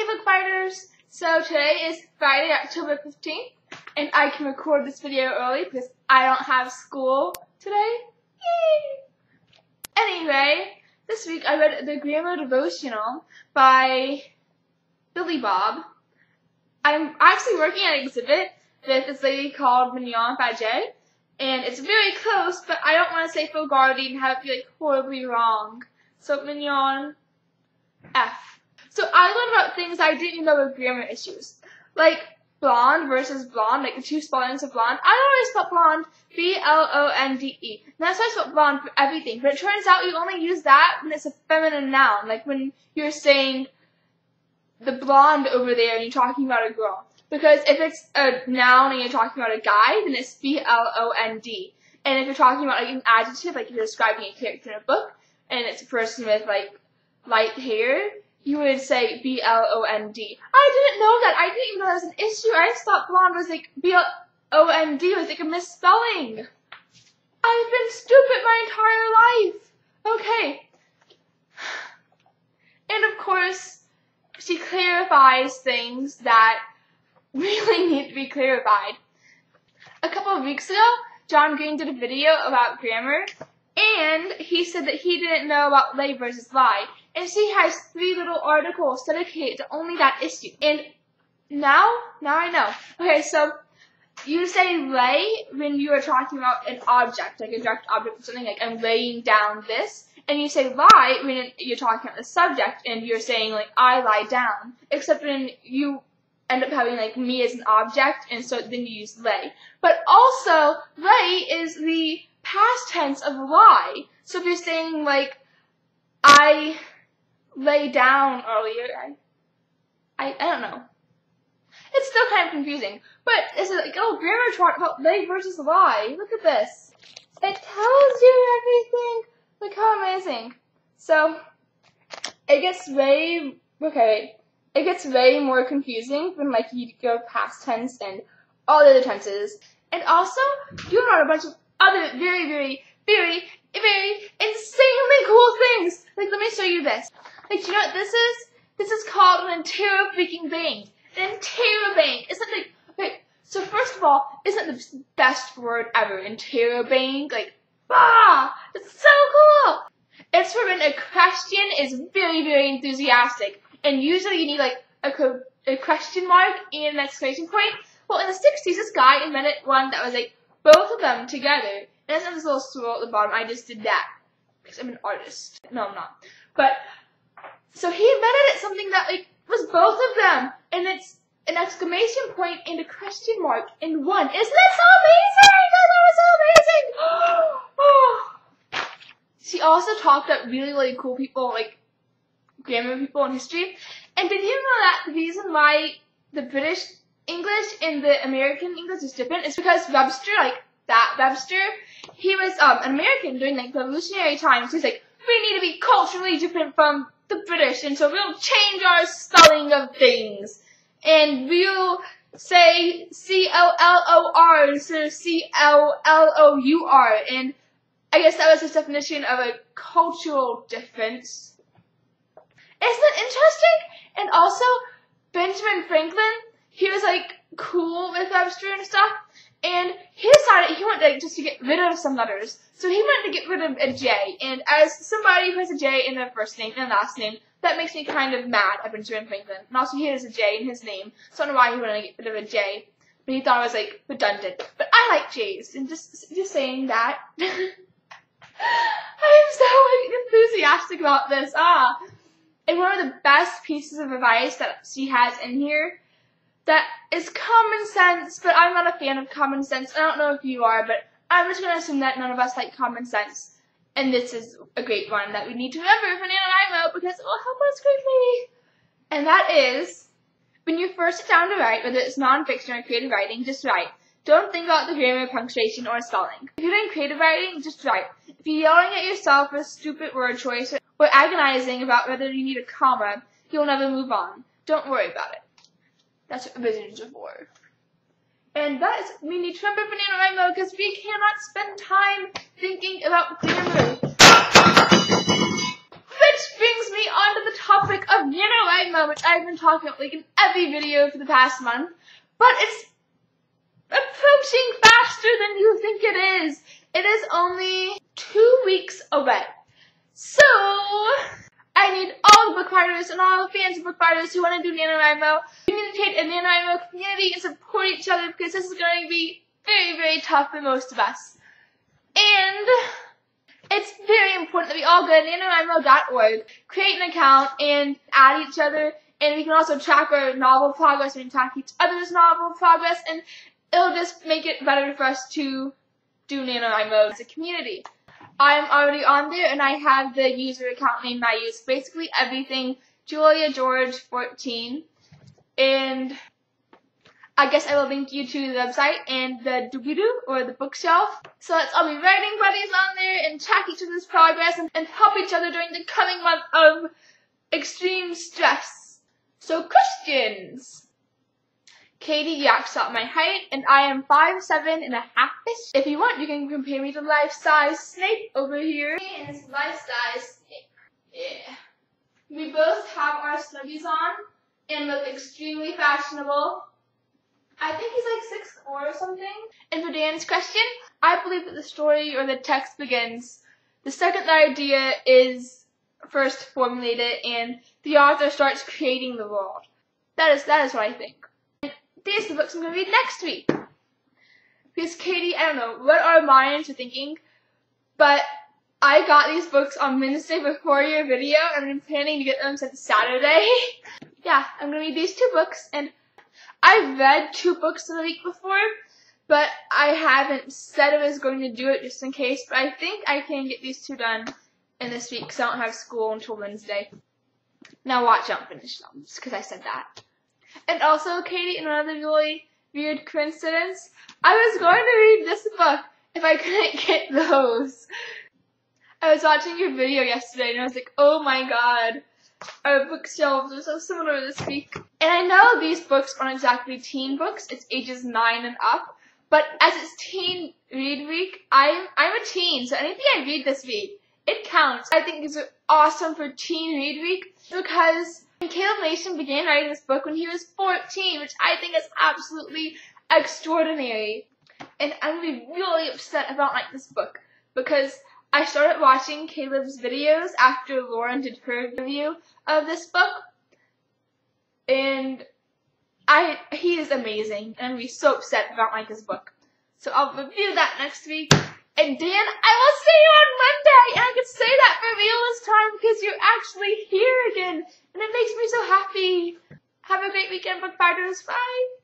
book fighters! So today is Friday, October 15th, and I can record this video early because I don't have school today. Yay! Anyway, this week I read the Grammar Devotional by Billy Bob. I'm actually working on an exhibit with this lady called Mignon Faget, and it's very close, but I don't want to say Fogarty and have it be like horribly wrong. So Mignon F. So I learned about things I didn't know were grammar issues, like blonde versus blonde, like the two spellings of blonde. I always spelled blonde B-L-O-N-D-E. And that's why I spelled blonde for everything. But it turns out you only use that when it's a feminine noun, like when you're saying the blonde over there and you're talking about a girl. Because if it's a noun and you're talking about a guy, then it's B-L-O-N-D. And if you're talking about like an adjective, like if you're describing a character in a book, and it's a person with like light hair, you would say B-L-O-N-D. I didn't know that. I didn't even know that was an issue. I just thought blonde was like B-L-O-N-D. It was like a misspelling. I've been stupid my entire life. Okay. And of course, she clarifies things that really need to be clarified. A couple of weeks ago, John Green did a video about grammar, and he said that he didn't know about lay versus lie. And she has 3 little articles dedicated to only that issue. And now I know. Okay, so you say lay when you are talking about an object, like a direct object or something, like I'm laying down this. And you say lie when you're talking about the subject and you're saying like I lie down. Except when you end up having like me as an object, and so then you use lay. But also, lay is the past tense of lie. So if you're saying like I lay down earlier, I don't know. It's still kind of confusing. But it's like, oh, grammar chart about lay versus lie. Look at this. It tells you everything. Look how amazing. So, it gets way more confusing when like you go past tense and all the other tenses. And also, you learn a bunch of other very insanely cool things. Like, let me show you this. Like, do you know what this is? This is called an interrobang. An interrobang. Isn't it, okay, so first of all, isn't it the best word ever? Interrobang. Like, it's so cool. It's for when a question is very enthusiastic. And usually you need like a question mark and an exclamation point. Well, in the 60s, this guy invented one that was like both of them together. And it has this little swirl at the bottom. I just did that because I'm an artist. No, I'm not. But so he invented something that like was both of them, and it's an exclamation point and a question mark in one. Isn't that so amazing? That was so amazing. She also talked up really cool people, like grammar people in history. And did you know that the reason why the British English and the American English is different is because Webster, like that Webster, he was an American during like revolutionary times. He's like, we need to be culturally different from the British, and so we'll change our spelling of things. And we'll say C-O-L-O-R instead of C-L-L-O-U-R. And I guess that was his definition of a cultural difference. Isn't that interesting? And also, Benjamin Franklin, he was like cool with Webster and stuff, and he decided he wanted just to get rid of some letters. So he wanted to get rid of a J, and as somebody who has a J in their first name and last name, that makes me kind of mad at Benjamin Franklin. And also he has a J in his name, so I don't know why he wanted to get rid of a J, but he thought it was like redundant. But I like J's, and just saying that. I'm so enthusiastic about this. And one of the best pieces of advice that she has in here that is common sense, but I'm not a fan of common sense. I don't know if you are, but I'm just going to assume that none of us like common sense. And this is a great one that we need to remember for NaNoWriMo because it will help us greatly. And that is, when you first sit down to write, whether it's nonfiction or creative writing, just write. Don't think about the grammar, punctuation, or spelling. If you're doing creative writing, just write. If you're yelling at yourself for a stupid word choice or agonizing about whether you need a comma, you'll never move on. Don't worry about it. That's what revisions are for. And that is, we need to remember for NaNoWriMo because we cannot spend time thinking about grammar. Which brings me me onto the topic of NaNoWriMo, which I've been talking about like in every video for the past month. But it's approaching faster than you think it is. It is only 2 weeks away. So, I need all the book writers and all the fans of book writers who want to do NaNoWriMo. We need to create a NaNoWriMo community and support each other because this is going to be very, very tough for most of us. And it's very important that we all go to nanowrimo.org, create an account, and add each other. And we can also track our novel progress and track each other's novel progress. And it'll just make it better for us to do NaNoWriMo as a community. I'm already on there, and I have the user account name I use. Basically everything Julia George 14. And I guess I will link you to the website and the doobly-doo, or the bookshelf. So let's all be writing buddies on there and track each other's progress and help each other during the coming month of extreme stress. So questions. Katie yaks out my height, and I am 5'7.5". If you want, you can compare me to life-size Snape over here. And it's life-size Snape. Yeah. We both have our Snuggies on and look extremely fashionable. I think he's like 6'4" or something. And for Dan's question, I believe that the story or the text begins the second the idea is first formulated and the author starts creating the world. That is what I think. These are the books I'm going to read next week. Because Katie, I don't know what our minds are thinking, but I got these books on Wednesday before your video, and I'm planning to get them since Saturday. Yeah, I'm going to read these 2 books, and I've read 2 books in the week before, but I haven't said I was going to do it just in case, but I think I can get these 2 done in this week because I don't have school until Wednesday. Now watch, I don't finish them, just because I said that. And also, Katie, another really weird coincidence, I was going to read this book if I couldn't get those. I was watching your video yesterday and I was like, oh my god, our bookshelves are so similar this week. And I know these books aren't exactly teen books, it's ages 9 and up, but as it's Teen Read Week, I'm a teen, so anything I read this week, it counts. I think these are awesome for Teen Read Week because Caleb Mason began writing this book when he was 14, which I think is absolutely extraordinary. And I'm going to be really upset about this book because I started watching Caleb's videos after Lauren did her review of this book. And he is amazing. And I'm going to be so upset about this book. So I'll review that next week. And Dan, I will see you on Monday! And I can say that for real this time because you're actually here again. And it makes me so happy. Have a great weekend, book fighters. Bye!